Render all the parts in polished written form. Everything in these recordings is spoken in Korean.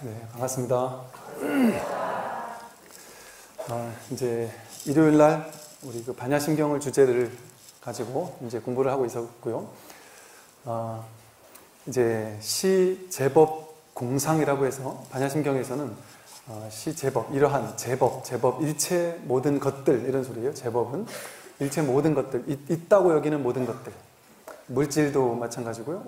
네, 반갑습니다. 이제 일요일 날 우리 그 반야심경을 주제를 가지고 이제 공부를 하고 있었고요. 이제 시 제법 공상이라고 해서 반야심경에서는 시 제법, 이러한 제법, 일체 모든 것들 이런 소리예요. 제법은 일체 모든 것들, 있다고 여기는 모든 것들. 물질도 마찬가지고요.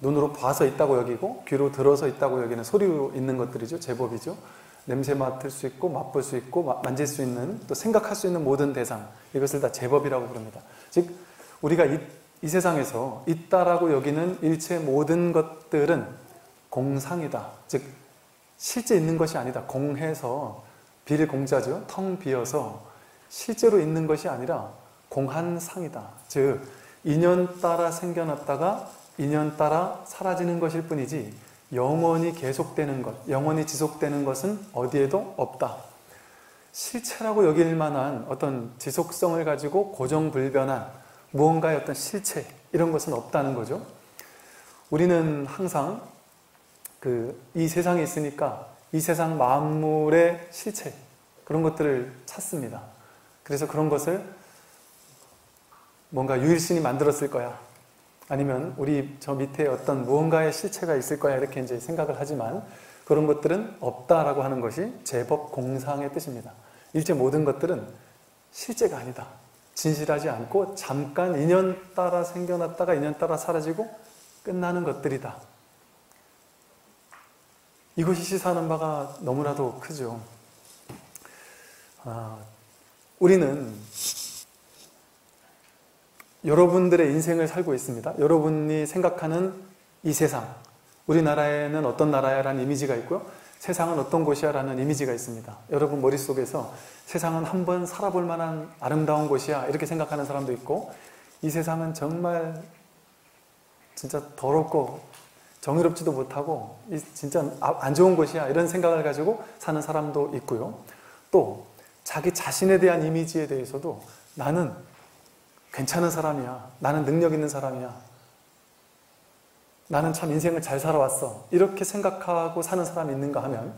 눈으로 봐서 있다고 여기고 귀로 들어서 있다고 여기는 소리로 있는 것들이죠. 제법이죠. 냄새 맡을 수 있고 맛볼 수 있고 만질 수 있는 또 생각할 수 있는 모든 대상, 이것을 다 제법이라고 부릅니다. 즉 우리가 이 세상에서 있다라고 여기는 일체 모든 것들은 공상이다. 즉 실제 있는 것이 아니다. 공해서 빌공자죠. 텅 비어서 실제로 있는 것이 아니라 공한상이다. 즉 인연 따라 생겨났다가 인연 따라 사라지는 것일 뿐이지 영원히 계속되는 것, 영원히 지속되는 것은 어디에도 없다. 실체라고 여길 만한 어떤 지속성을 가지고 고정불변한 무언가의 어떤 실체, 이런 것은 없다는 거죠. 우리는 항상 이 세상에 있으니까 이 세상 만물의 실체, 그런 것들을 찾습니다. 그래서 그런 것을 뭔가 유일신이 만들었을 거야. 아니면 우리 저 밑에 어떤 무언가의 실체가 있을 거야, 이렇게 이제 생각을 하지만 그런 것들은 없다라고 하는 것이 제법 공상의 뜻입니다. 일체 모든 것들은 실제가 아니다. 진실하지 않고 잠깐 인연 따라 생겨났다가 인연 따라 사라지고 끝나는 것들이다. 이것이 시사하는 바가 너무나도 크죠. 우리는 여러분들의 인생을 살고 있습니다. 여러분이 생각하는 이 세상, 우리나라에는 어떤 나라야라는 이미지가 있고요. 세상은 어떤 곳이야 라는 이미지가 있습니다. 여러분 머릿속에서 세상은 한번 살아볼 만한 아름다운 곳이야 이렇게 생각하는 사람도 있고, 이 세상은 정말 진짜 더럽고 정의롭지도 못하고 진짜 안 좋은 곳이야 이런 생각을 가지고 사는 사람도 있고요. 또 자기 자신에 대한 이미지에 대해서도 나는 괜찮은 사람이야, 나는 능력 있는 사람이야, 나는 참 인생을 잘 살아왔어, 이렇게 생각하고 사는 사람이 있는가 하면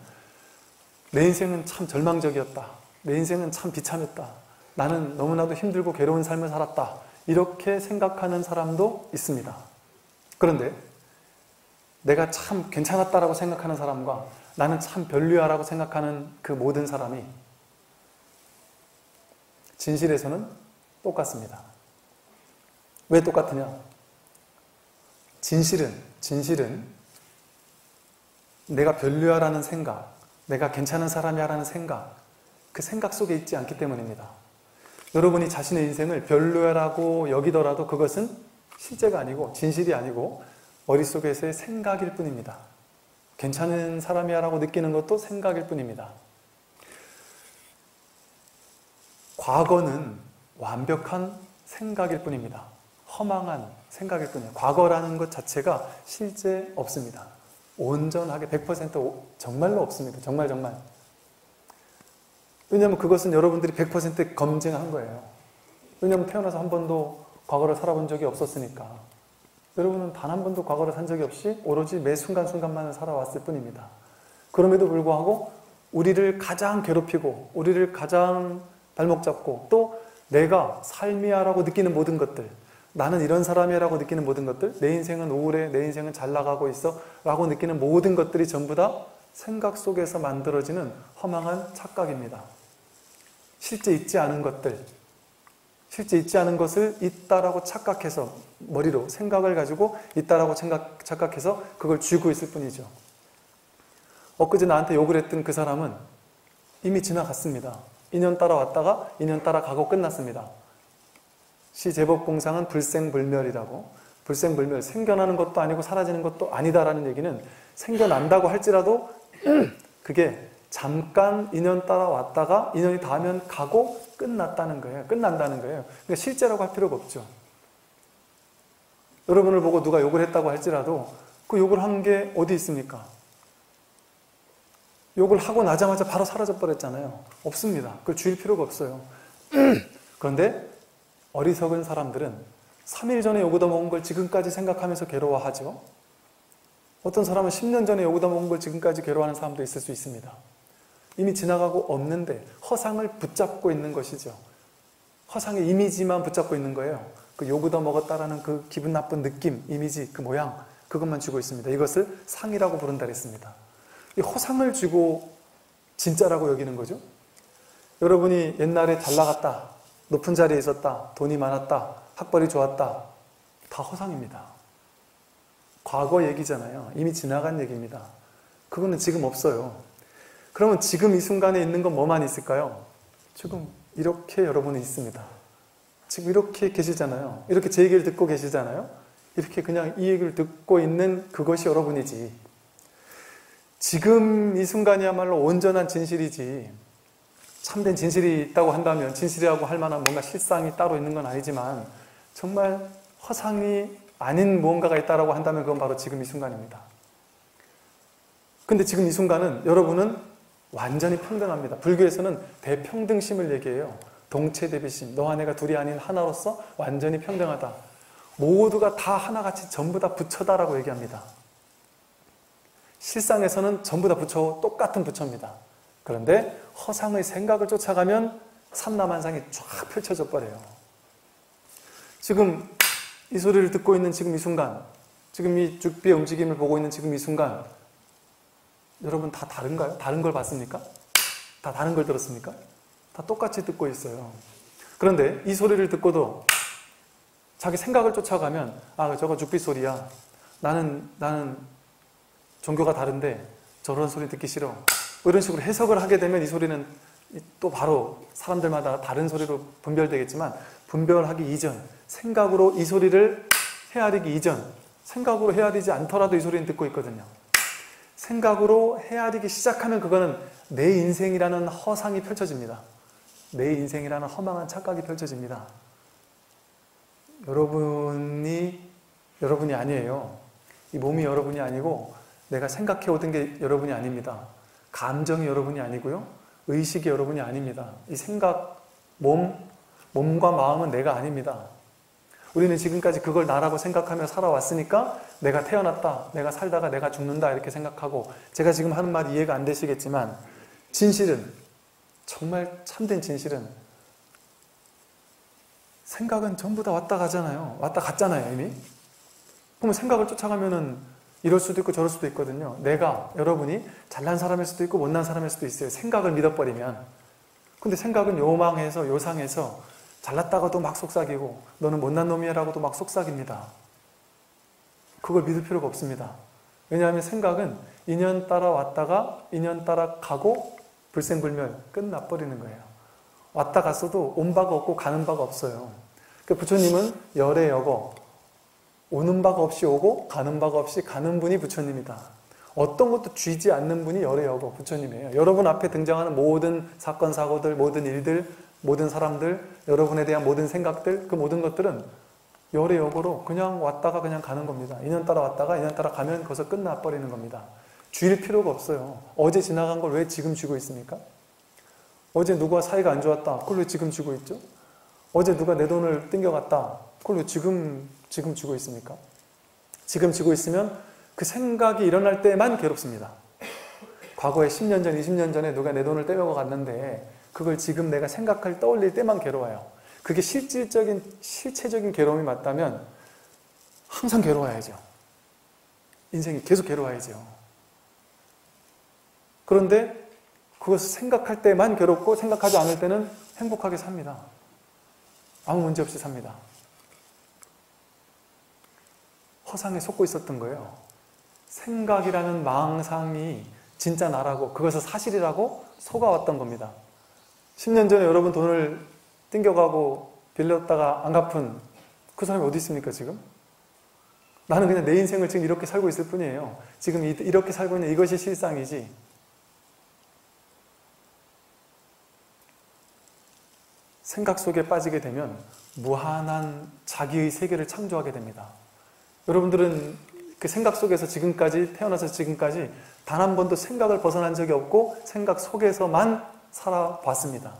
내 인생은 참 절망적이었다, 내 인생은 참 비참했다, 나는 너무나도 힘들고 괴로운 삶을 살았다, 이렇게 생각하는 사람도 있습니다. 그런데 내가 참 괜찮았다라고 생각하는 사람과 나는 참 별로야라고 생각하는 그 모든 사람이 진실에서는 똑같습니다. 왜 똑같으냐? 진실은 내가 별로야라는 생각, 내가 괜찮은 사람이야라는 생각, 그 생각 속에 있지 않기 때문입니다. 여러분이 자신의 인생을 별로야라고 여기더라도 그것은 실제가 아니고 진실이 아니고 머릿속에서의 생각일 뿐입니다. 괜찮은 사람이야라고 느끼는 것도 생각일 뿐입니다. 과거는 완벽한 생각일 뿐입니다. 허망한 생각일 뿐이에요. 과거라는 것 자체가 실제 없습니다. 온전하게 100% 정말로 없습니다. 정말. 왜냐하면 그것은 여러분들이 100% 검증한 거예요. 왜냐하면 태어나서 한 번도 과거를 살아본 적이 없었으니까. 여러분은 단 한 번도 과거를 산 적이 없이 오로지 매 순간순간만을 살아왔을 뿐입니다. 그럼에도 불구하고 우리를 가장 괴롭히고 우리를 가장 발목 잡고 또 내가 삶이야라고 느끼는 모든 것들, 나는 이런 사람이야라고 느끼는 모든 것들, 내 인생은 우울해, 내 인생은 잘 나가고 있어 라고 느끼는 모든 것들이 전부 다 생각 속에서 만들어지는 허망한 착각입니다. 실제 있지 않은 것들, 실제 있지 않은 것을 있다라고 착각해서 머리로 생각을 가지고 있다라고 착각해서 그걸 쥐고 있을 뿐이죠. 엊그제 나한테 욕을 했던 그 사람은 이미 지나갔습니다. 인연 따라 왔다가 인연 따라 가고 끝났습니다. 시 제법공상은 불생불멸이라고, 불생불멸, 생겨나는 것도 아니고 사라지는 것도 아니다라는 얘기는 생겨난다고 할지라도 그게 잠깐 인연 따라 왔다가 인연이 닿으면 가고 끝난다는 거예요. 그러니까 실제라고 할 필요가 없죠. 여러분을 보고 누가 욕을 했다고 할지라도 그 욕을 한 게 어디 있습니까? 욕을 하고 나자마자 바로 사라져 버렸잖아요. 없습니다. 그걸 주일 필요가 없어요. 그런데 어리석은 사람들은 3일 전에 욕 얻어먹은 걸 지금까지 생각하면서 괴로워하죠. 어떤 사람은 10년 전에 여기다 먹은 걸 지금까지 괴로워하는 사람도 있을 수 있습니다. 이미 지나가고 없는데 허상을 붙잡고 있는 것이죠. 허상의 이미지만 붙잡고 있는 거예요. 그 요구더 먹었다라는 그 기분 나쁜 느낌, 이미지, 그 모양, 그것만 쥐고 있습니다. 이것을 상이라고 부른다 그랬습니다. 이 허상을 쥐고 진짜라고 여기는 거죠. 여러분이 옛날에 잘 나갔다, 높은 자리에 있었다, 돈이 많았다, 학벌이 좋았다, 다 허상입니다. 과거 얘기잖아요. 이미 지나간 얘기입니다. 그거는 지금 없어요. 그러면 지금 이 순간에 있는 건 뭐만 있을까요? 지금 이렇게 여러분이 있습니다. 지금 이렇게 계시잖아요. 이렇게 제 얘기를 듣고 계시잖아요. 이렇게 그냥 이 얘기를 듣고 있는 그것이 여러분이지. 지금 이 순간이야말로 온전한 진실이지. 참된 진실이 있다고 한다면 진실이라고 할 만한 뭔가 실상이 따로 있는 건 아니지만 정말 허상이 아닌 무언가가 있다고 한다면 그건 바로 지금 이 순간입니다. 근데 지금 이 순간은 여러분은 완전히 평등합니다. 불교에서는 대평등심을 얘기해요. 동체대비심, 너와 내가 둘이 아닌 하나로서 완전히 평등하다. 모두가 다 하나같이 전부 다 부처다라고 얘기합니다. 실상에서는 전부 다 부처, 똑같은 부처입니다. 그런데 허상의 생각을 쫓아가면 삼라만상이 쫙 펼쳐져 버려요. 지금 이 소리를 듣고 있는 지금 이 순간, 지금 이 죽비의 움직임을 보고 있는 지금 이 순간, 여러분 다 다른가요? 다른 걸 봤습니까? 다 다른 걸 들었습니까? 다 똑같이 듣고 있어요. 그런데 이 소리를 듣고도 자기 생각을 쫓아가면 아, 저거 죽비 소리야. 나는 종교가 다른데 저런 소리 듣기 싫어. 뭐 이런 식으로 해석을 하게 되면 이 소리는 또 바로 사람들마다 다른 소리로 분별되겠지만 분별하기 이전, 생각으로 이 소리를 헤아리기 이전, 생각으로 헤아리지 않더라도 이 소리는 듣고 있거든요. 생각으로 헤아리기 시작하면 그거는 내 인생이라는 허상이 펼쳐집니다. 내 인생이라는 허망한 착각이 펼쳐집니다. 여러분이 아니에요. 이 몸이 여러분이 아니고 내가 생각해오던 게 여러분이 아닙니다. 감정이 여러분이 아니고요. 의식이 여러분이 아닙니다. 이 생각, 몸과 마음은 내가 아닙니다. 우리는 지금까지 그걸 나라고 생각하며 살아왔으니까 내가 태어났다, 내가 살다가 내가 죽는다 이렇게 생각하고 제가 지금 하는 말이 이해가 안 되시겠지만 진실은, 정말 참된 진실은 생각은 전부 다 왔다 가잖아요. 왔다 갔잖아요, 이미. 그러면 생각을 쫓아가면은 이럴 수도 있고 저럴 수도 있거든요. 내가, 여러분이 잘난 사람일 수도 있고 못난 사람일 수도 있어요. 생각을 믿어버리면. 근데 생각은 요망해서 요상해서 잘났다가도 막 속삭이고 너는 못난 놈이야라고도 막 속삭입니다. 그걸 믿을 필요가 없습니다. 왜냐하면 생각은 인연 따라 왔다가 인연 따라 가고 불생불멸 끝나버리는 거예요. 왔다 갔어도 온 바가 없고 가는 바가 없어요. 그러니까 부처님은 열애여거, 오는 바가 없이 오고 가는 바가 없이 가는 분이 부처님이다. 어떤 것도 쥐지 않는 분이 열애여거 부처님이에요. 여러분 앞에 등장하는 모든 사건 사고들, 모든 일들, 모든 사람들, 여러분에 대한 모든 생각들, 그 모든 것들은 열애여거로 그냥 왔다가 그냥 가는 겁니다. 인연 따라 왔다가 인연 따라 가면 거기서 끝나버리는 겁니다. 쥘 필요가 없어요. 어제 지나간 걸 왜 지금 쥐고 있습니까? 어제 누가 사이가 안 좋았다. 그걸 왜 지금 쥐고 있죠? 어제 누가 내 돈을 땡겨갔다. 그걸 왜 지금 쥐고 있습니까? 지금 쥐고 있으면 그 생각이 일어날 때만 괴롭습니다. 과거에 10년 전, 20년 전에 누가 내 돈을 떼먹어 갔는데 그걸 지금 내가 떠올릴 때만 괴로워요. 그게 실체적인 괴로움이 맞다면 항상 괴로워야죠. 인생이 계속 괴로워야죠. 그런데 그것을 생각할 때만 괴롭고 생각하지 않을 때는 행복하게 삽니다. 아무 문제 없이 삽니다. 허상에 속고 있었던 거예요. 생각이라는 망상이 진짜 나라고 그것을 사실이라고 속아왔던 겁니다. 10년 전에 여러분 돈을 땡겨가고 빌렸다가 안 갚은 그 사람이 어디 있습니까 지금? 나는 그냥 내 인생을 지금 이렇게 살고 있을 뿐이에요. 지금 이렇게 살고 있는 이것이 실상이지. 생각 속에 빠지게 되면 무한한 자기의 세계를 창조하게 됩니다. 여러분들은 그 생각 속에서 지금까지, 태어나서 지금까지 단 한 번도 생각을 벗어난 적이 없고 생각 속에서만 살아봤습니다.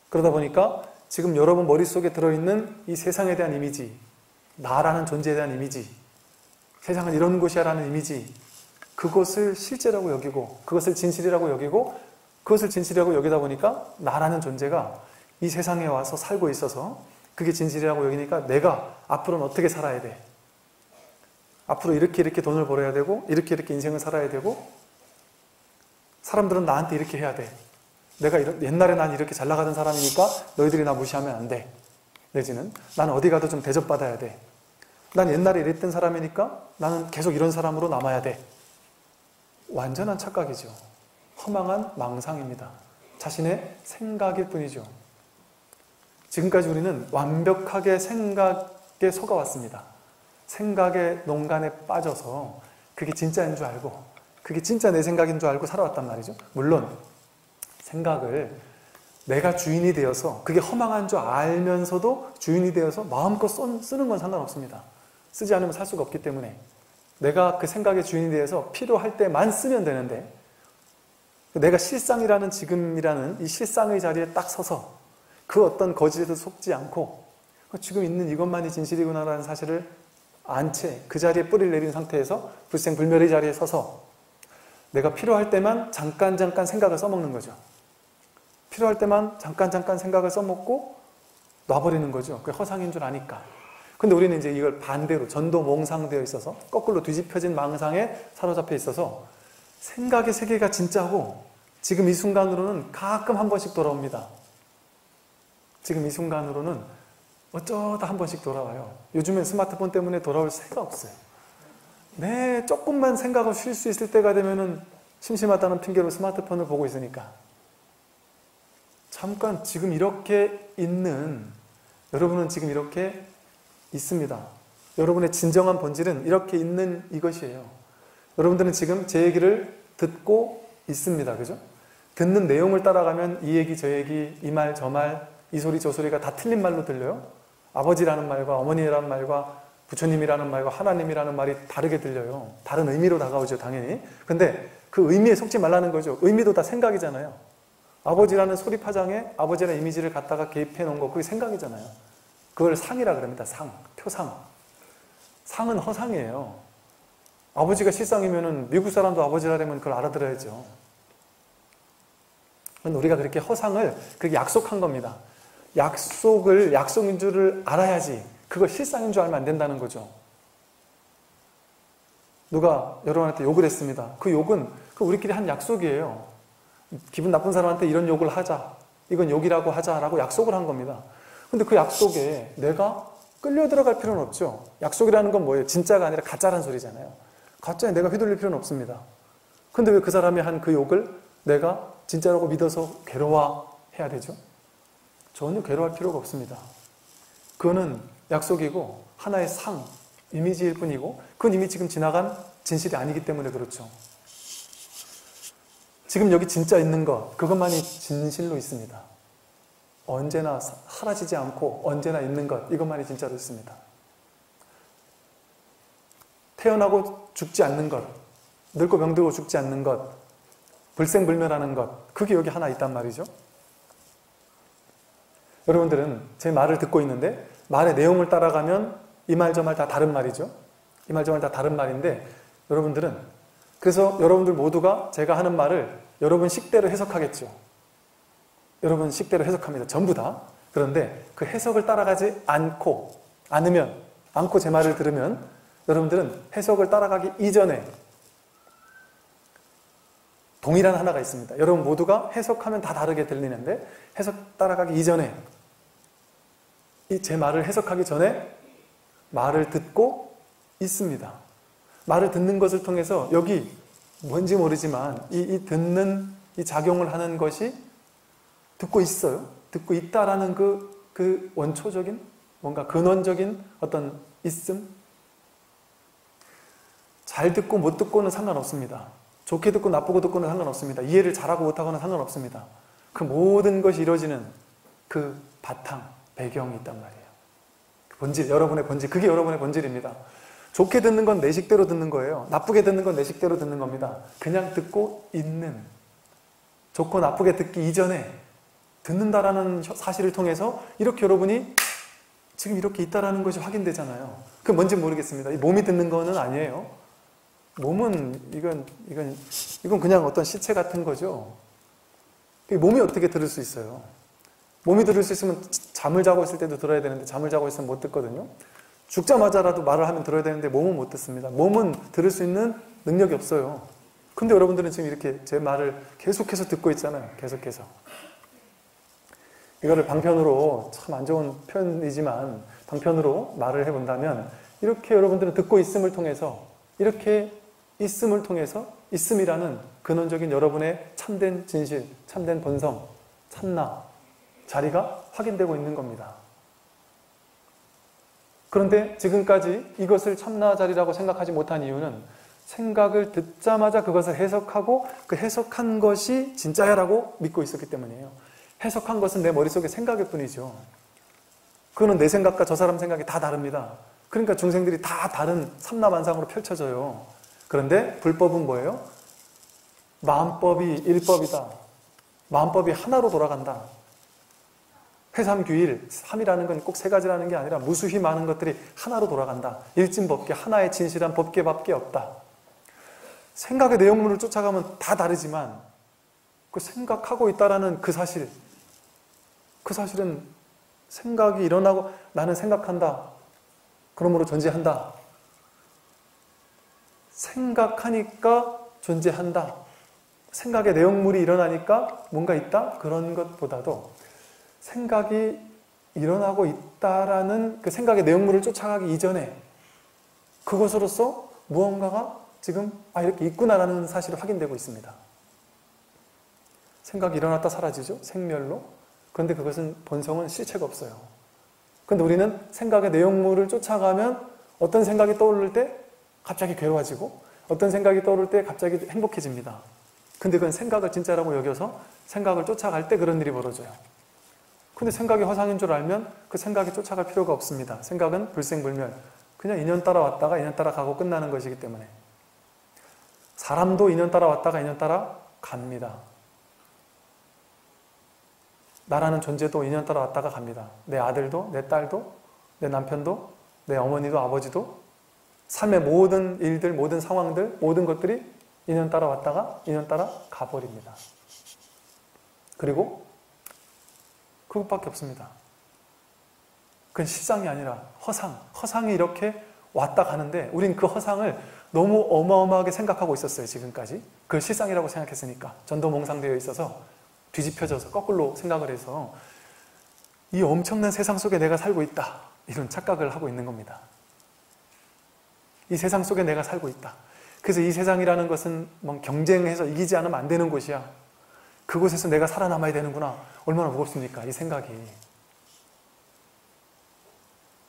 그러다 보니까 지금 여러분 머릿속에 들어있는 이 세상에 대한 이미지, 나라는 존재에 대한 이미지, 세상은 이런 곳이야 라는 이미지, 그것을 실제라고 여기고 그것을 진실이라고 여기고 그것을 진실이라고 여기다 보니까 나라는 존재가 이 세상에 와서 살고 있어서 그게 진실이라고 여기니까 내가 앞으로는 어떻게 살아야 돼? 앞으로 이렇게 돈을 벌어야 되고 이렇게 인생을 살아야 되고 사람들은 나한테 이렇게 해야 돼. 내가 옛날에 난 이렇게 잘 나가던 사람이니까 너희들이 나 무시하면 안 돼. 내지는 나는 어디 가도 좀 대접받아야 돼. 난 옛날에 이랬던 사람이니까 나는 계속 이런 사람으로 남아야 돼. 완전한 착각이죠. 허망한 망상입니다. 자신의 생각일 뿐이죠. 지금까지 우리는 완벽하게 생각에 속아왔습니다. 생각의 농간에 빠져서 그게 진짜인 줄 알고 그게 진짜 내 생각인 줄 알고 살아왔단 말이죠. 물론 생각을 내가 주인이 되어서 그게 허망한 줄 알면서도 주인이 되어서 마음껏 쓰는 건 상관없습니다. 쓰지 않으면 살 수가 없기 때문에 내가 그 생각의 주인이 되어서 필요할 때만 쓰면 되는데 내가 실상이라는 지금이라는 이 실상의 자리에 딱 서서 그 어떤 거짓에도 속지 않고 지금 있는 이것만이 진실이구나라는 사실을 안 채 그 자리에 뿌리를 내린 상태에서 불생불멸의 자리에 서서 내가 필요할 때만 잠깐 생각을 써먹는 거죠. 필요할 때만 잠깐 생각을 써먹고 놔버리는 거죠. 그게 허상인 줄 아니까. 근데 우리는 이제 이걸 반대로 전도몽상되어 있어서 거꾸로 뒤집혀진 망상에 사로잡혀 있어서 생각의 세계가 진짜고 지금 이 순간으로는 가끔 한 번씩 돌아옵니다. 지금 이 순간으로는 어쩌다 한 번씩 돌아와요. 요즘엔 스마트폰 때문에 돌아올 새가 없어요. 네, 조금만 생각을 쉴 수 있을 때가 되면은 심심하다는 핑계로 스마트폰을 보고 있으니까. 잠깐 지금 이렇게 있는 여러분은 지금 이렇게 있습니다. 여러분의 진정한 본질은 이렇게 있는 이것이에요. 여러분들은 지금 제 얘기를 듣고 있습니다. 그죠? 듣는 내용을 따라가면 이 얘기 저 얘기 이 말 저 말 이 소리 저 소리가 다 틀린 말로 들려요. 아버지라는 말과 어머니라는 말과 부처님이라는 말과 하나님이라는 말이 다르게 들려요. 다른 의미로 다가오죠, 당연히. 근데 그 의미에 속지 말라는 거죠. 의미도 다 생각이잖아요. 아버지라는 소리 파장에 아버지라는 이미지를 갖다가 개입해 놓은 거, 그게 생각이잖아요. 그걸 상이라 그럽니다. 상, 표상. 상은 허상이에요. 아버지가 실상이면은 미국 사람도 아버지라면 그걸 알아들어야죠. 근데 우리가 그렇게 허상을 그렇게 약속한 겁니다. 약속인 줄을 알아야지 그걸 실상인 줄 알면 안 된다는 거죠. 누가 여러분한테 욕을 했습니다. 그 욕은 우리끼리 한 약속이에요. 기분 나쁜 사람한테 이런 욕을 하자, 이건 욕이라고 하자라고 약속을 한 겁니다. 근데 그 약속에 내가 끌려 들어갈 필요는 없죠. 약속이라는 건 뭐예요? 진짜가 아니라 가짜란 소리잖아요. 가짜에 내가 휘둘릴 필요는 없습니다. 근데 왜 그 사람이 한 그 욕을 내가 진짜라고 믿어서 괴로워해야 되죠? 전혀 괴로워할 필요가 없습니다. 그거는 약속이고 하나의 상, 이미지일 뿐이고 그건 이미 지금 지나간 진실이 아니기 때문에 그렇죠. 지금 여기 진짜 있는 것, 그것만이 진실로 있습니다. 언제나 사라지지 않고 언제나 있는 것, 이것만이 진짜로 있습니다. 태어나고 죽지 않는 것, 늙고 병들고 죽지 않는 것, 불생불멸하는 것, 그게 여기 하나 있단 말이죠. 여러분들은 제 말을 듣고 있는데 말의 내용을 따라가면 이 말 저 말 다 다른 말이죠. 이 말 저 말 다 다른 말인데 여러분들은 그래서 여러분들 모두가 제가 하는 말을 여러분 식대로 해석하겠죠. 여러분 식대로 해석합니다. 전부 다. 그런데 그 해석을 따라가지 않고 제 말을 들으면 여러분들은 해석을 따라가기 이전에 동일한 하나가 있습니다. 여러분 모두가 해석하면 다 다르게 들리는데 해석 따라가기 이전에 제 말을 해석하기 전에 말을 듣고 있습니다. 말을 듣는 것을 통해서 여기 뭔지 모르지만 이 듣는 이 작용을 하는 것이 듣고 있어요. 듣고 있다라는 그 원초적인 뭔가 근원적인 어떤 있음. 잘 듣고 못 듣고는 상관없습니다. 좋게 듣고 나쁘고 듣고는 상관없습니다. 이해를 잘하고 못하고는 상관없습니다. 그 모든 것이 이루어지는 그 바탕, 배경이 있단 말이에요. 본질, 여러분의 본질, 그게 여러분의 본질입니다. 좋게 듣는 건 내 식대로 듣는 거예요. 나쁘게 듣는 건 내 식대로 듣는 겁니다. 그냥 듣고 있는, 좋고 나쁘게 듣기 이전에 듣는다라는 사실을 통해서 이렇게 여러분이 지금 이렇게 있다라는 것이 확인되잖아요. 그게 뭔지 모르겠습니다. 이 몸이 듣는 거는 아니에요. 몸은 이건 그냥 어떤 시체 같은 거죠. 몸이 어떻게 들을 수 있어요? 몸이 들을 수 있으면 잠을 자고 있을 때도 들어야 되는데 잠을 자고 있으면 못 듣거든요. 죽자마자라도 말을 하면 들어야 되는데 몸은 못 듣습니다. 몸은 들을 수 있는 능력이 없어요. 근데 여러분들은 지금 이렇게 제 말을 계속해서 듣고 있잖아요. 계속해서. 이거를 방편으로 참 안 좋은 표현이지만 방편으로 말을 해본다면 이렇게 여러분들은 듣고 있음을 통해서 이렇게 있음을 통해서 있음이라는 근원적인 여러분의 참된 진실, 참된 본성, 참나 자리가 확인되고 있는 겁니다. 그런데 지금까지 이것을 참나 자리라고 생각하지 못한 이유는 생각을 듣자마자 그것을 해석하고 그 해석한 것이 진짜야라고 믿고 있었기 때문이에요. 해석한 것은 내 머릿속의 생각일 뿐이죠. 그거는 내 생각과 저 사람 생각이 다 다릅니다. 그러니까 중생들이 다 다른 삼라만상으로 펼쳐져요. 그런데 불법은 뭐예요? 마음법이 일법이다. 마음법이 하나로 돌아간다. 회삼규일, 3이라는 건 꼭 세 가지라는 게 아니라 무수히 많은 것들이 하나로 돌아간다. 일진법계, 하나의 진실한 법계밖에 없다. 생각의 내용물을 쫓아가면 다 다르지만 그 생각하고 있다라는 그 사실은 생각이 일어나고 나는 생각한다. 그러므로 존재한다. 생각하니까 존재한다. 생각의 내용물이 일어나니까 뭔가 있다? 그런 것보다도 생각이 일어나고 있다라는 그 생각의 내용물을 쫓아가기 이전에 그것으로서 무언가가 지금 이렇게 있구나라는 사실이 확인되고 있습니다. 생각이 일어났다 사라지죠? 생멸로. 그런데 그것은 본성은 실체가 없어요. 그런데 우리는 생각의 내용물을 쫓아가면 어떤 생각이 떠오를 때 갑자기 괴로워지고 어떤 생각이 떠오를 때 갑자기 행복해집니다. 근데 그건 생각을 진짜라고 여겨서 생각을 쫓아갈 때 그런 일이 벌어져요. 근데 생각이 허상인 줄 알면 그 생각이 쫓아갈 필요가 없습니다. 생각은 불생불멸. 그냥 인연 따라 왔다가 인연 따라 가고 끝나는 것이기 때문에. 사람도 인연 따라 왔다가 인연 따라 갑니다. 나라는 존재도 인연 따라 왔다가 갑니다. 내 아들도, 내 딸도, 내 남편도, 내 어머니도, 아버지도 삶의 모든 일들, 모든 상황들, 모든 것들이 인연 따라 왔다가 인연 따라 가버립니다. 그리고 그것밖에 없습니다. 그건 실상이 아니라 허상이 이렇게 왔다 가는데 우린 그 허상을 너무 어마어마하게 생각하고 있었어요. 지금까지. 그걸 실상이라고 생각했으니까. 전도몽상되어 있어서 뒤집혀져서 거꾸로 생각을 해서 이 엄청난 세상 속에 내가 살고 있다. 이런 착각을 하고 있는 겁니다. 이 세상 속에 내가 살고 있다. 그래서 이 세상이라는 것은 뭐 경쟁해서 이기지 않으면 안 되는 곳이야. 그곳에서 내가 살아남아야 되는구나. 얼마나 무겁습니까? 이 생각이.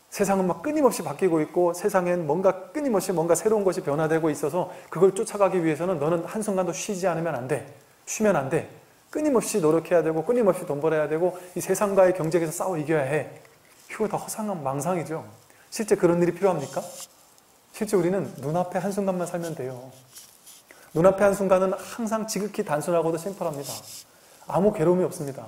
세상은 막 끊임없이 바뀌고 있고 세상엔 뭔가 끊임없이 뭔가 새로운 것이 변화되고 있어서 그걸 쫓아가기 위해서는 너는 한순간도 쉬지 않으면 안 돼. 쉬면 안 돼. 끊임없이 노력해야 되고 끊임없이 돈 벌어야 되고 이 세상과의 경쟁에서 싸워 이겨야 해. 이거 다 허상한 망상이죠. 실제 그런 일이 필요합니까? 실제 우리는 눈앞에 한순간만 살면 돼요. 눈앞의 한순간은 항상 지극히 단순하고도 심플합니다. 아무 괴로움이 없습니다.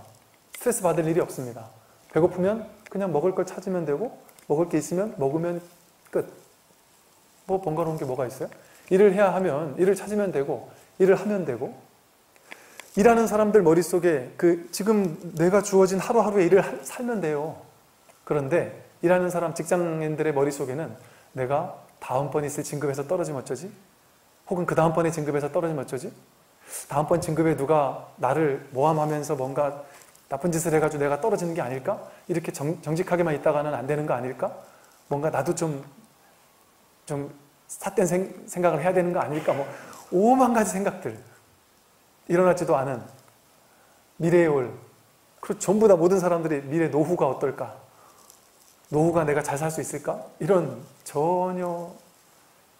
스트레스 받을 일이 없습니다. 배고프면 그냥 먹을 걸 찾으면 되고 먹을 게 있으면 먹으면 끝. 뭐 번거로운 게 뭐가 있어요? 일을 해야 하면 일을 찾으면 되고 일을 하면 되고 일하는 사람들 머릿속에 지금 내가 주어진 하루하루의 일을 살면 돼요. 그런데 일하는 사람 직장인들의 머릿속에는 내가 다음번 있을 진급에서 떨어지면 어쩌지? 혹은 그 다음번에 진급에서 떨어지면 어쩌지? 다음번 진급에 누가 나를 모함하면서 뭔가 나쁜 짓을 해가지고 내가 떨어지는 게 아닐까? 이렇게 정직하게만 있다가는 안 되는 거 아닐까? 뭔가 나도 좀 삿된 생각을 해야 되는 거 아닐까? 뭐 오만 가지 생각들. 일어나지도 않은 미래에 올, 그리고 전부 다 모든 사람들이 미래 노후가 어떨까? 노후가 내가 잘 살 수 있을까? 이런 전혀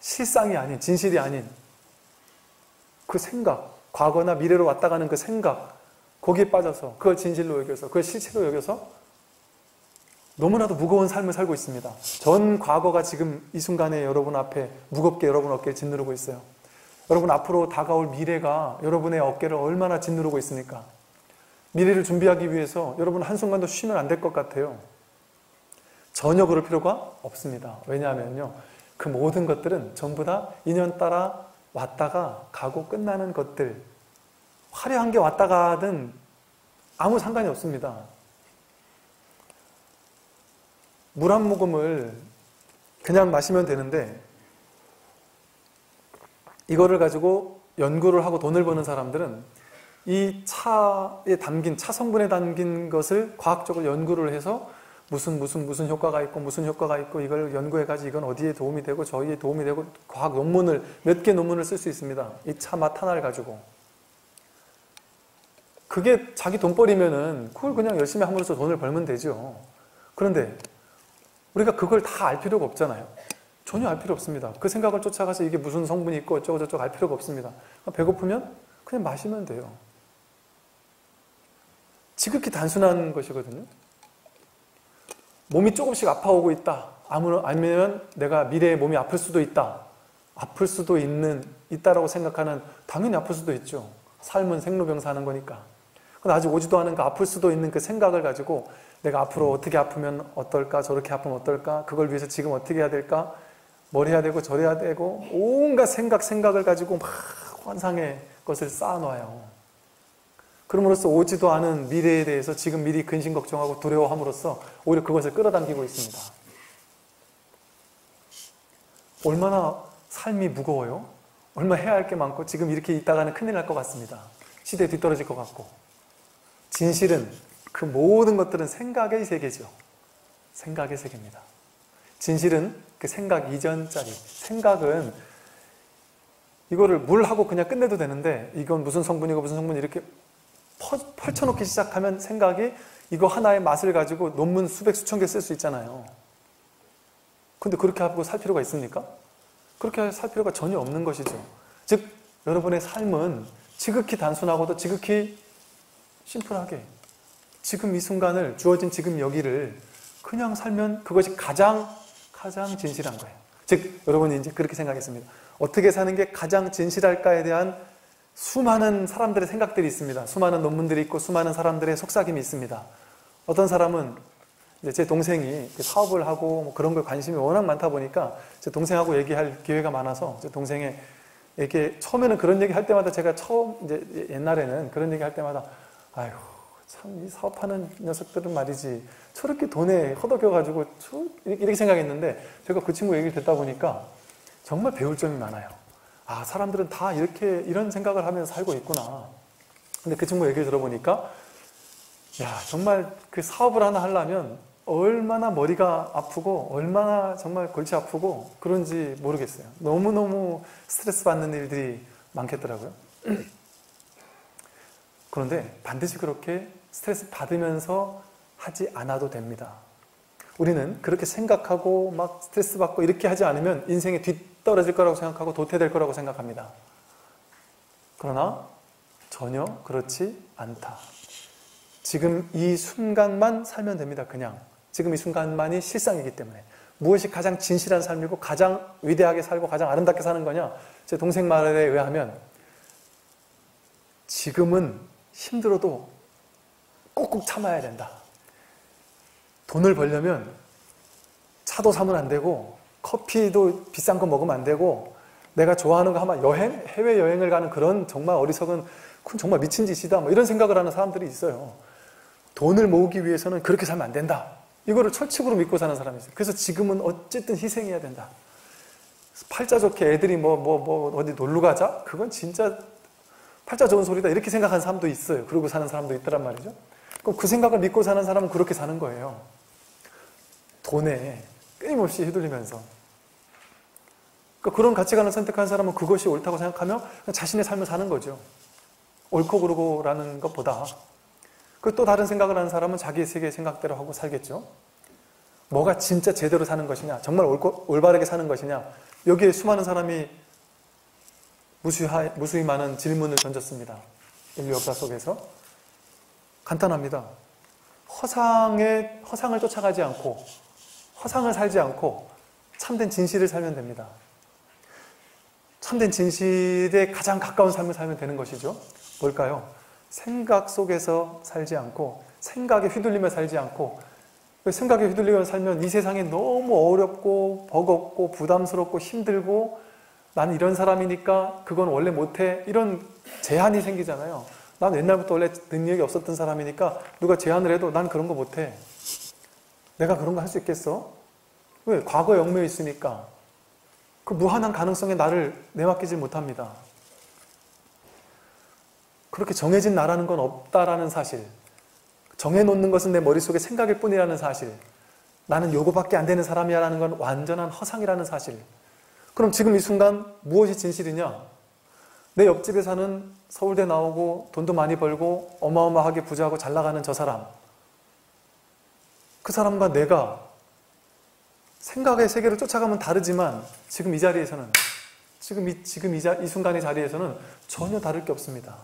실상이 아닌, 진실이 아닌 그 생각, 과거나 미래로 왔다 가는 그 생각, 거기에 빠져서 그걸 진실로 여겨서 그걸 실체로 여겨서 너무나도 무거운 삶을 살고 있습니다. 전 과거가 지금 이 순간에 여러분 앞에 무겁게 여러분 어깨를 짓누르고 있어요. 여러분 앞으로 다가올 미래가 여러분의 어깨를 얼마나 짓누르고 있습니까? 미래를 준비하기 위해서 여러분 한순간도 쉬면 안 될 것 같아요. 전혀 그럴 필요가 없습니다. 왜냐하면요, 그 모든 것들은 전부 다 인연 따라 왔다가 가고 끝나는 것들, 화려한 게 왔다 가든 아무 상관이 없습니다. 물 한 모금을 그냥 마시면 되는데 이거를 가지고 연구를 하고 돈을 버는 사람들은 이 차에 담긴, 차 성분에 담긴 것을 과학적으로 연구를 해서 무슨 효과가 있고 무슨 효과가 있고 이걸 연구해가지고 이건 어디에 도움이 되고 저기에 도움이 되고 과학 논문을, 몇 개 논문을 쓸 수 있습니다. 이 차 맛 하나를 가지고. 그게 자기 돈벌이면은 그걸 그냥 열심히 함으로써 돈을 벌면 되죠. 그런데 우리가 그걸 다 알 필요가 없잖아요. 전혀 알 필요 없습니다. 그 생각을 쫓아가서 이게 무슨 성분이 있고 어쩌고저쩌고 알 필요가 없습니다. 배고프면 그냥 마시면 돼요. 지극히 단순한 것이거든요. 몸이 조금씩 아파오고 있다. 아니면 내가 미래에 몸이 아플 수도 있다. 아플 수도 있다라고 생각하는, 당연히 아플 수도 있죠. 삶은 생로병사 하는 거니까. 근데 아직 오지도 않은 그 아플 수도 있는 그 생각을 가지고 내가 앞으로 어떻게 아프면 어떨까, 저렇게 아프면 어떨까, 그걸 위해서 지금 어떻게 해야 될까, 뭘 해야 되고 저래야 되고 온갖 생각을 가지고 막 환상의 것을 쌓아놔요. 그럼으로써 오지도 않은 미래에 대해서 지금 미리 근심 걱정하고 두려워함으로써 오히려 그것을 끌어당기고 있습니다. 얼마나 삶이 무거워요? 얼마나 해야 할 게 많고 지금 이렇게 있다가는 큰일 날 것 같습니다. 시대에 뒤떨어질 것 같고. 진실은, 그 모든 것들은 생각의 세계죠. 생각의 세계입니다. 진실은 그 생각 이전짜리. 생각은 이거를 물하고 그냥 끝내도 되는데 이건 무슨 성분이고 무슨 성분 이렇게 펼쳐놓기 시작하면 생각이 이거 하나의 맛을 가지고 논문 수백 수천 개 쓸 수 있잖아요. 근데 그렇게 하고 살 필요가 있습니까? 그렇게 살 필요가 전혀 없는 것이죠. 즉 여러분의 삶은 지극히 단순하고도 지극히 심플하게 지금 이 순간을, 주어진 지금 여기를 그냥 살면 그것이 가장 진실한 거예요. 즉 여러분이 이제 그렇게 생각했습니다. 어떻게 사는 게 가장 진실할까에 대한 수많은 사람들의 생각들이 있습니다. 수많은 논문들이 있고 수많은 사람들의 속삭임이 있습니다. 어떤 사람은 이제 제 동생이 사업을 하고 뭐 그런 걸 관심이 워낙 많다 보니까 제 동생하고 얘기할 기회가 많아서 제 동생에게 처음에는 그런 얘기 할 때마다 제가 이제 옛날에는 그런 얘기 할 때마다 아휴 참 이 사업하는 녀석들은 말이지 저렇게 돈에 허덕여가지고 이렇게 생각했는데 제가 그 친구 얘기를 듣다 보니까 정말 배울 점이 많아요. 아, 사람들은 다 이런 생각을 하면서 살고 있구나. 근데 그 친구 얘기를 들어보니까 야, 정말 그 사업을 하나 하려면 얼마나 머리가 아프고 얼마나 정말 골치 아프고 그런지 모르겠어요. 너무너무 스트레스 받는 일들이 많겠더라고요. 그런데 반드시 그렇게 스트레스 받으면서 하지 않아도 됩니다. 우리는 그렇게 생각하고 막 스트레스 받고 이렇게 하지 않으면 인생에 뒤떨어질 거라고 생각하고 도태될 거라고 생각합니다. 그러나 전혀 그렇지 않다. 지금 이 순간만 살면 됩니다. 그냥 지금 이 순간만이 실상이기 때문에. 무엇이 가장 진실한 삶이고 가장 위대하게 살고 가장 아름답게 사는 거냐? 제 동생 말에 의하면 지금은 힘들어도 꾹꾹 참아야 된다. 돈을 벌려면 차도 사면 안 되고 커피도 비싼 거 먹으면 안 되고 내가 좋아하는 거 하면 해외여행을 가는 그런 정말 어리석은 그건 정말 미친 짓이다 뭐 이런 생각을 하는 사람들이 있어요. 돈을 모으기 위해서는 그렇게 살면 안 된다. 이거를 철칙으로 믿고 사는 사람이 있어요. 그래서 지금은 어쨌든 희생해야 된다. 팔자 좋게 애들이 어디 놀러 가자? 그건 진짜 팔자 좋은 소리다. 이렇게 생각하는 사람도 있어요. 그러고 사는 사람도 있더란 말이죠. 그럼 그 생각을 믿고 사는 사람은 그렇게 사는 거예요. 돈에 끊임없이 휘둘리면서. 그러니까 그런 가치관을 선택하는 사람은 그것이 옳다고 생각하며 자신의 삶을 사는 거죠. 옳고 그르고라는 것보다. 그 또 다른 생각을 하는 사람은 자기 세계의 생각대로 하고 살겠죠. 뭐가 진짜 제대로 사는 것이냐, 정말 올바르게 사는 것이냐, 여기에 수많은 사람이 무수히 많은 질문을 던졌습니다. 인류 역사 속에서. 간단합니다. 허상을 쫓아가지 않고 허상을 살지 않고 참된 진실을 살면 됩니다. 참된 진실에 가장 가까운 삶을 살면 되는 것이죠. 뭘까요? 생각 속에서 살지 않고 생각에 휘둘리며 살지 않고 생각에 휘둘리며 살면 이 세상이 너무 어렵고 버겁고 부담스럽고 힘들고 나는 이런 사람이니까 그건 원래 못해, 이런 제한이 생기잖아요. 난 옛날부터 원래 능력이 없었던 사람이니까 누가 제안을 해도 난 그런 거 못해. 내가 그런 거 할 수 있겠어? 왜? 과거에 얽매여 있으니까. 그 무한한 가능성에 나를 내맡기질 못합니다. 그렇게 정해진 나라는 건 없다라는 사실, 정해놓는 것은 내 머릿속의 생각일 뿐이라는 사실, 나는 요거밖에 안 되는 사람이라는 건 완전한 허상이라는 사실. 그럼 지금 이 순간 무엇이 진실이냐? 내 옆집에 사는 서울대 나오고 돈도 많이 벌고 어마어마하게 부자하고 잘 나가는 저 사람, 그 사람과 내가 생각의 세계를 쫓아가면 다르지만 지금 이 자리에서는, 이 순간의 자리에서는 전혀 다를 게 없습니다.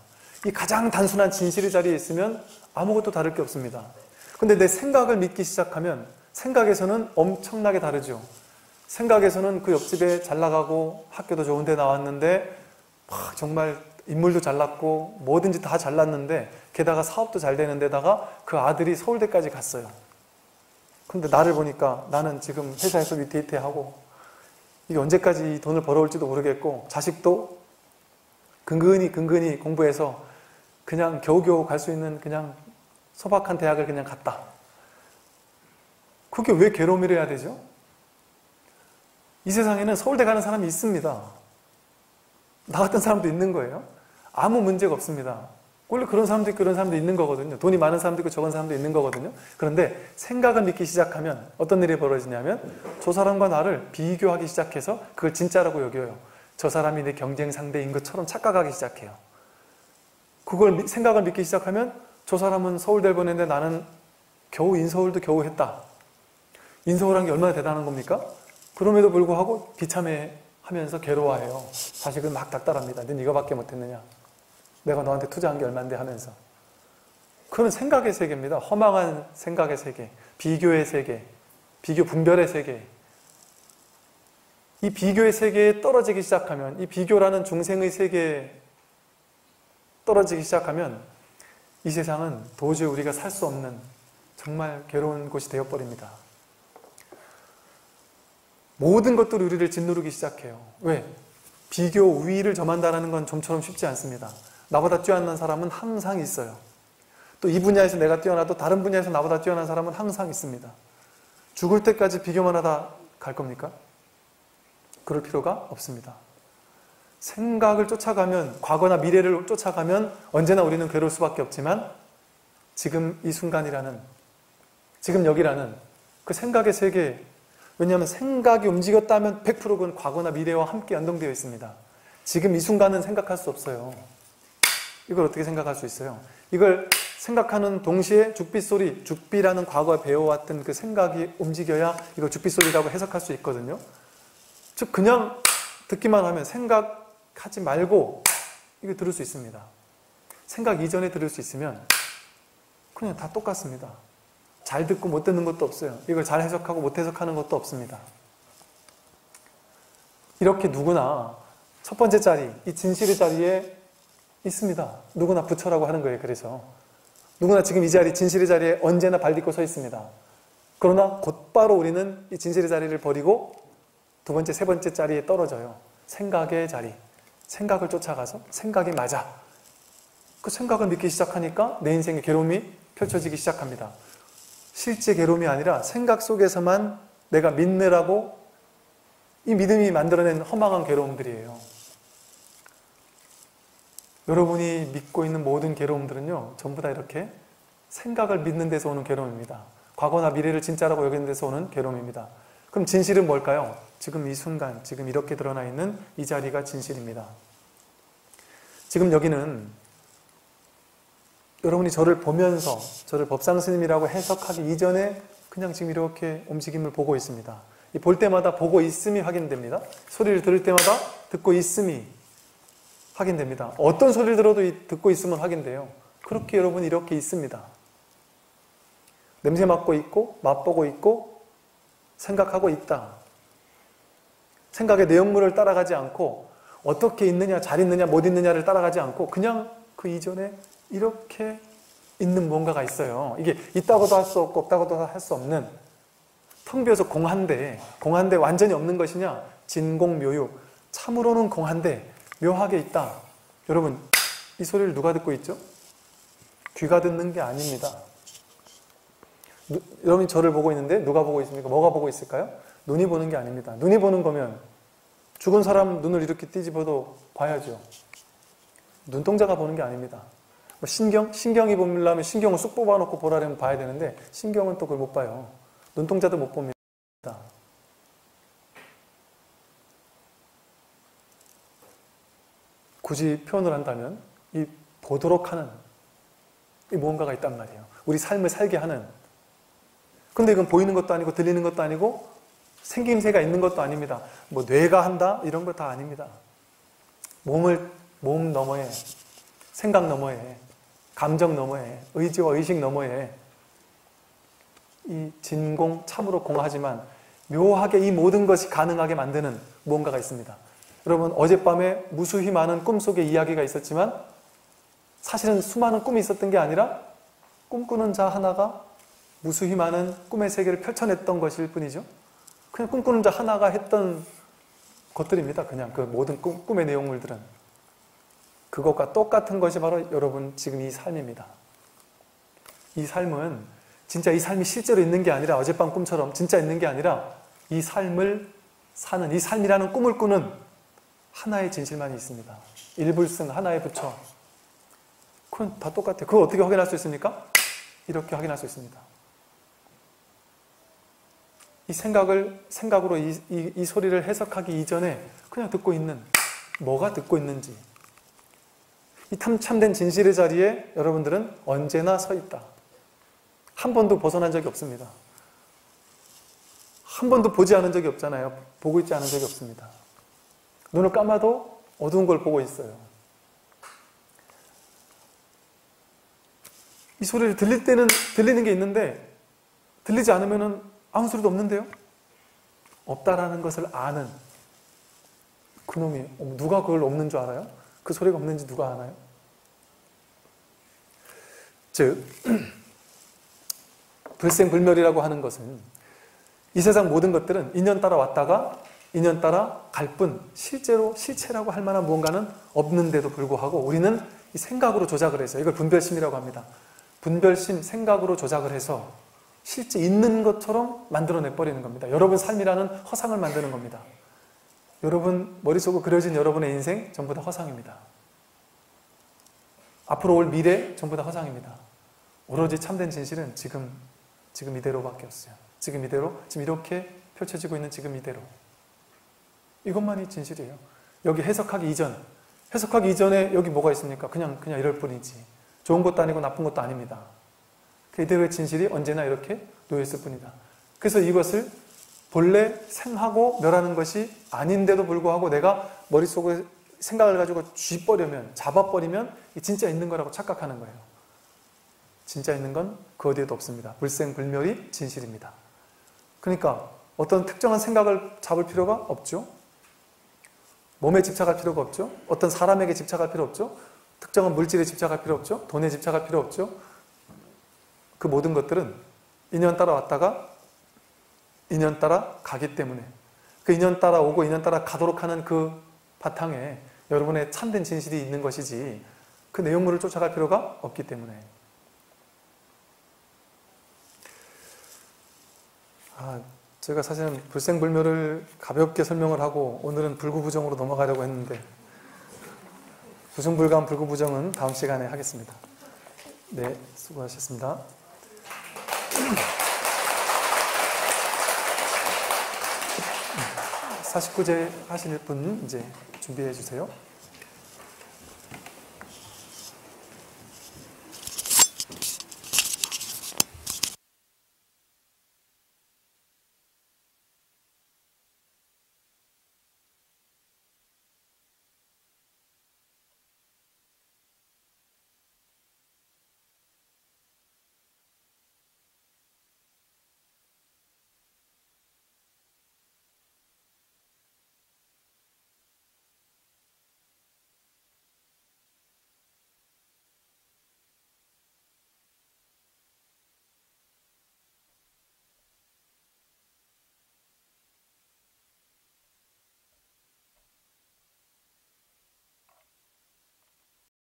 이 가장 단순한 진실의 자리에 있으면 아무것도 다를 게 없습니다. 근데 내 생각을 믿기 시작하면 생각에서는 엄청나게 다르죠. 생각에서는 그 옆집에 잘 나가고 학교도 좋은 데 나왔는데 막 정말 인물도 잘났고 뭐든지 다 잘났는데 게다가 사업도 잘 되는 데다가 그 아들이 서울대까지 갔어요. 근데 나를 보니까 나는 지금 회사에서 위태위태하고 이게 언제까지 이 돈을 벌어올지도 모르겠고 자식도 근근히 공부해서 그냥 겨우겨우 갈 수 있는 그냥 소박한 대학을 그냥 갔다. 그게 왜 괴로움이라 해야 되죠? 이 세상에는 서울대 가는 사람이 있습니다. 나 같은 사람도 있는 거예요. 아무 문제가 없습니다. 원래 그런 사람도 있고 그런 사람도 있는 거거든요. 돈이 많은 사람도 있고 적은 사람도 있는 거거든요. 그런데 생각을 믿기 시작하면 어떤 일이 벌어지냐면 저 사람과 나를 비교하기 시작해서 그걸 진짜라고 여겨요. 저 사람이 내 경쟁 상대인 것처럼 착각하기 시작해요. 그걸 생각을 믿기 시작하면 저 사람은 서울대를 보냈는데 나는 겨우 인서울도 겨우 했다. 인서울한 게 얼마나 대단한 겁니까? 그럼에도 불구하고 비참해하면서 괴로워해요. 자식을 막 닥달합니다. 넌 이거밖에 못했느냐? 내가 너한테 투자한 게 얼만데 하면서. 그건 생각의 세계입니다. 허망한 생각의 세계, 비교의 세계, 비교 분별의 세계. 이 비교의 세계에 떨어지기 시작하면, 이 비교라는 중생의 세계에 떨어지기 시작하면 이 세상은 도저히 우리가 살 수 없는 정말 괴로운 곳이 되어버립니다. 모든 것들이 우리를 짓누르기 시작해요. 왜? 비교 우위를 점한다는 건 좀처럼 쉽지 않습니다. 나보다 뛰어난 사람은 항상 있어요. 또 이 분야에서 내가 뛰어나도 다른 분야에서 나보다 뛰어난 사람은 항상 있습니다. 죽을 때까지 비교만 하다 갈 겁니까? 그럴 필요가 없습니다. 생각을 쫓아가면, 과거나 미래를 쫓아가면 언제나 우리는 괴로울 수밖에 없지만 지금 이 순간이라는, 지금 여기라는 그 생각의 세계, 왜냐하면 생각이 움직였다면 100% 그건 과거나 미래와 함께 연동되어 있습니다. 지금 이 순간은 생각할 수 없어요. 이걸 어떻게 생각할 수 있어요? 이걸 생각하는 동시에 죽비소리, 죽비라는 과거에 배워왔던 그 생각이 움직여야 이걸 죽비소리라고 해석할 수 있거든요. 즉 그냥 듣기만 하면, 생각하지 말고 이거 들을 수 있습니다. 생각 이전에 들을 수 있으면 그냥 다 똑같습니다. 잘 듣고 못 듣는 것도 없어요. 이걸 잘 해석하고 못 해석하는 것도 없습니다. 이렇게 누구나 첫 번째 자리, 이 진실의 자리에 있습니다. 누구나 부처라고 하는 거예요. 그래서 누구나 지금 이 자리, 진실의 자리에 언제나 발 딛고 서 있습니다. 그러나 곧바로 우리는 이 진실의 자리를 버리고 두 번째, 세 번째 자리에 떨어져요. 생각의 자리. 생각을 쫓아가서 생각이 맞아. 그 생각을 믿기 시작하니까 내 인생의 괴로움이 펼쳐지기 시작합니다. 실제 괴로움이 아니라 생각 속에서만 내가 믿느라고 이 믿음이 만들어낸 허망한 괴로움들이에요. 여러분이 믿고 있는 모든 괴로움들은요, 전부 다 이렇게 생각을 믿는 데서 오는 괴로움입니다. 과거나 미래를 진짜라고 여기는 데서 오는 괴로움입니다. 그럼 진실은 뭘까요? 지금 이 순간, 지금 이렇게 드러나 있는 이 자리가 진실입니다. 지금 여기는 여러분이 저를 보면서 저를 법상스님이라고 해석하기 이전에 그냥 지금 이렇게 움직임을 보고 있습니다. 이 볼 때마다 보고 있음이 확인됩니다. 소리를 들을 때마다 듣고 있음이 확인됩니다. 어떤 소리를 들어도 듣고 있으면 확인돼요. 그렇게 여러분이 이렇게 있습니다. 냄새 맡고 있고 맛보고 있고 생각하고 있다. 생각의 내용물을 따라가지 않고 어떻게 있느냐, 잘 있느냐, 못 있느냐를 따라가지 않고 그냥 그 이전에 이렇게 있는 무언가가 있어요. 이게 있다고도 할 수 없고 없다고도 할 수 없는, 텅 비어서 공한데 완전히 없는 것이냐? 진공묘유. 참으로는 공한데 묘하게 있다. 여러분, 이 소리를 누가 듣고 있죠? 귀가 듣는 게 아닙니다. 여러분이 저를 보고 있는데 누가 보고 있습니까? 뭐가 보고 있을까요? 눈이 보는 게 아닙니다. 눈이 보는 거면 죽은 사람 눈을 이렇게 뒤집어도 봐야죠. 눈동자가 보는 게 아닙니다. 신경이 보려면 신경을 쑥 뽑아놓고 보라면 봐야 되는데 신경은 또 그걸 못 봐요. 눈동자도 못 봅니다. 굳이 표현을 한다면 이 보도록 하는 이 무언가가 있단 말이에요. 우리 삶을 살게 하는. 근데 이건 보이는 것도 아니고 들리는 것도 아니고 생김새가 있는 것도 아닙니다. 뭐 뇌가 한다? 이런 거 다 아닙니다. 몸 너머에, 생각 너머에, 감정 너머에, 의지와 의식 너머에 이 진공, 참으로 공하지만 묘하게 이 모든 것이 가능하게 만드는 무언가가 있습니다. 여러분, 어젯밤에 무수히 많은 꿈속의 이야기가 있었지만 사실은 수많은 꿈이 있었던 게 아니라 꿈꾸는 자 하나가 무수히 많은 꿈의 세계를 펼쳐냈던 것일 뿐이죠. 그냥 꿈꾸는 자 하나가 했던 것들입니다. 그냥 그 모든 꿈의 내용물들은. 그것과 똑같은 것이 바로 여러분 지금 이 삶입니다. 이 삶은 진짜 이 삶이 실제로 있는 게 아니라 어젯밤 꿈처럼 진짜 있는 게 아니라 이 삶을 사는, 이 삶이라는 꿈을 꾸는 하나의 진실만이 있습니다. 일불승, 하나의 부처. 그건 다 똑같아요. 그걸 어떻게 확인할 수 있습니까? 이렇게 확인할 수 있습니다. 이 생각으로 이 소리를 해석하기 이전에 그냥 듣고 있는, 뭐가 듣고 있는지. 이 참된 진실의 자리에 여러분들은 언제나 서 있다. 한 번도 벗어난 적이 없습니다. 한 번도 보지 않은 적이 없잖아요. 보고 있지 않은 적이 없습니다. 눈을 감아도 어두운 걸 보고 있어요. 이 소리를 들릴 때는 들리는 게 있는데 들리지 않으면 아무 소리도 없는데요? 없다라는 것을 아는 그놈이, 누가 그걸 없는 줄 알아요? 그 소리가 없는지 누가 아나요? 즉, 불생불멸이라고 하는 것은 이 세상 모든 것들은 인연 따라 왔다가 인연 따라 갈 뿐 실제로 실체라고 할 만한 무언가는 없는데도 불구하고 우리는 이 생각으로 조작을 해서, 이걸 분별심이라고 합니다. 분별심, 생각으로 조작을 해서 실제 있는 것처럼 만들어내버리는 겁니다. 여러분 삶이라는 허상을 만드는 겁니다. 여러분 머릿속으로 그려진 여러분의 인생 전부 다 허상입니다. 앞으로 올 미래 전부 다 허상입니다. 오로지 참된 진실은 지금 이대로밖에 없어요. 지금 이대로, 지금 이렇게 펼쳐지고 있는 지금 이대로. 이것만이 진실이에요. 여기 해석하기 이전에 여기 뭐가 있습니까? 그냥 이럴 뿐이지. 좋은 것도 아니고 나쁜 것도 아닙니다. 이대로의 진실이 언제나 이렇게 놓여있을 뿐이다. 그래서 이것을 본래 생하고 멸하는 것이 아닌데도 불구하고 내가 머릿속에 생각을 가지고 잡아버리면 진짜 있는 거라고 착각하는 거예요. 진짜 있는 건 그 어디에도 없습니다. 불생불멸이 진실입니다. 그러니까 어떤 특정한 생각을 잡을 필요가 없죠. 몸에 집착할 필요가 없죠. 어떤 사람에게 집착할 필요 없죠. 특정한 물질에 집착할 필요 없죠. 돈에 집착할 필요 없죠. 그 모든 것들은 인연 따라 왔다가 인연 따라 가기 때문에, 그 인연 따라 오고 인연 따라 가도록 하는 그 바탕에 여러분의 참된 진실이 있는 것이지 그 내용물을 쫓아갈 필요가 없기 때문에. 제가 사실은 불생불멸을 가볍게 설명을 하고 오늘은 불구부정으로 넘어가려고 했는데 부승불감 불구부정은 다음 시간에 하겠습니다. 네, 수고하셨습니다. 49제 하실 분 이제 준비해 주세요.